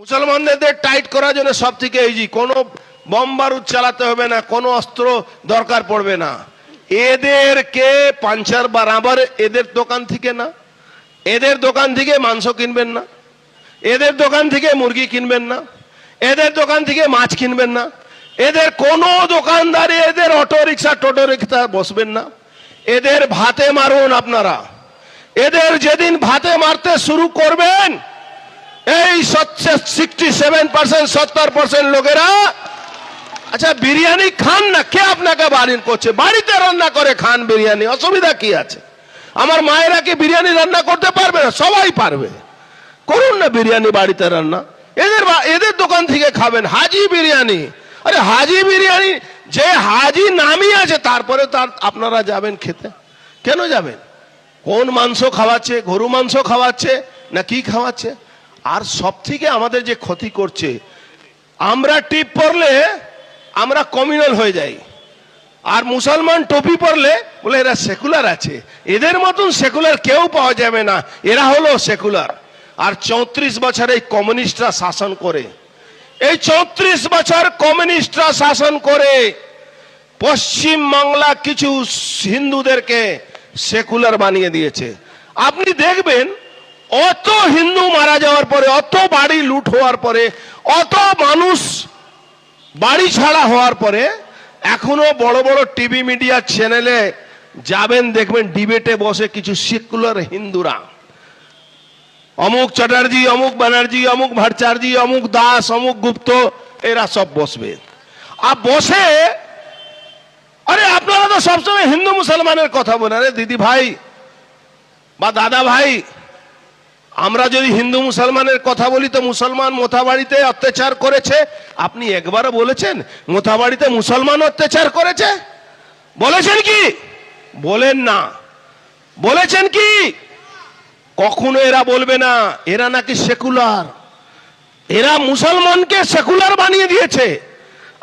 মুসলমানদের টাইট করার জন্য সব থেকে ইজি, কোনো বম বারুদ চালাতে হবে না, কোনো অস্ত্র দরকার পড়বে না। এদেরকে পাঞ্চার বরাবর এদের দোকান থেকে না, এদের দোকান থেকে মাংস কিনবেন না, এদের দোকান থেকে মুরগি কিনবেন না, এদের দোকান থেকে মাছ কিনবেন না, এদের কোনো দোকানদারে এদের অটো রিক্সা টোটো রিক্সা বসবেন না, এদের ভাতে মারুন আপনারা। এদের যেদিন ভাতে মারতে শুরু করবেন, এই 67% 70% লোকেরা আচ্ছা বিরিয়ানি খান না, কে আপনাকে বারণ করছে? বাড়িতে রান্না করে খান বিরিয়ানি, অসুবিধা কি আছে? আমার মায়েরা কি বিরিয়ানি রান্না করতে পারবে না? সবাই পারবে, করুন না বিরিয়ানি বাড়িতে রান্না। এদের দোকান থেকে খাবেন হাজি বিরিয়ানি। আরে হাজি বিরিয়ানি, যে হাজি নামই আছে তারপরে তার আপনারা যাবেন খেতে? কেন যাবেন? কোন মাংস খাওয়াচ্ছে? গরু মাংস খাওয়াচ্ছে না কি খাওয়াচ্ছে? আর সব থেকে আমাদের যে ক্ষতি করছে, আমরা টিপ পরলে আমরা কমিউনাল হয়ে যাই, আর মুসলমান টুপি পরলে বলে এরা সেকুলার আছে। এদের মতন সেকুলার কেউ পাওয়া যাবে না, এরা হলো সেকুলার। আর 34 বছর এই কমিউনিস্টরা শাসন করে, এই 34 বছর কমিউনিস্টরা শাসন করে পশ্চিম বাংলা কিছু হিন্দুদেরকে সেকুলার বানিয়ে দিয়েছে। আপনি দেখবেন অত হিন্দু মারা যাওয়ার পরে, অত বাড়ি লুট হওয়ার পরে, অত মানুষ বাড়ি ছাড়া হওয়ার পরে এখনো বড় বড় টিভি মিডিয়া চ্যানেলে যাবেন, দেখবেন ডিবেটে বসে কিছু সেকুলার হিন্দুরা, অমুক চ্যাটার্জি, অমুক ব্যানার্জি, অমুক ভট্টাচার্য, অমুক দাস, অমুক গুপ্ত, এরা সব বসবে। আর বসে আরে আপনারা তো সবসময় হিন্দু মুসলমানের কথা বলেন। আরে দিদি ভাই বা দাদা ভাই, আমরা যদি হিন্দু মুসলমানের কথা বলি তো মুসলমান মোথাবাড়িতে অত্যাচার করেছে, আপনি একবারও বলেছেন মোথাবাড়িতে মুসলমান অত্যাচার করেছে? বলেছেন কি? বলেন না। বলেছেন কি? কখনো এরা বলবে না। এরা নাকি সেকুলার, এরা মুসলমানকে সেকুলার বানিয়ে দিয়েছে,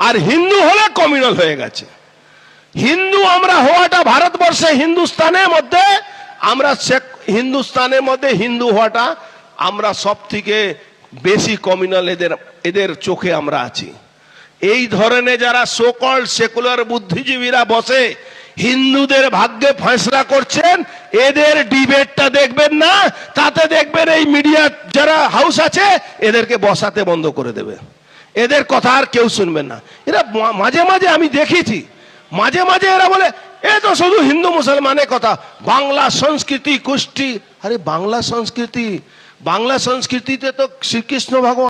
আর হিন্দু হলে কমিউনাল হয়ে গেছে। হিন্দু আমরা হওয়াটা ভারতবর্ষে, হিন্দুস্তানের মধ্যে আমরা হিন্দুস্তানের মধ্যে হিন্দু হওয়াটা আমরা সব থেকে বেশি কমিউনাল এদের চোখে আমরা আছি। এই ধরনের যারা সোকল্ড সেকুলার বুদ্ধিজীবীরা বসে হিন্দুদের ভাগ্যে ফয়সলা করছেন, এদের ডিবেটটা দেখবেন না, তাতে দেখবেন এই মিডিয়া যারা হাউস আছে এদেরকে বসাতে বন্ধ করে দেবে, এদের কথা আর কেউ শুনবেন না। এরা মাঝে মাঝে আমি দেখেছি, মাঝে মাঝে এরা বলে এ তো শুধু হিন্দু মুসলমানের কথা, বাংলা সংস্কৃতি কুষ্টি। আরে বাংলা সংস্কৃতি, বাংলা সংস্কৃতিতে তো শ্রীকৃষ্ণ ভগবান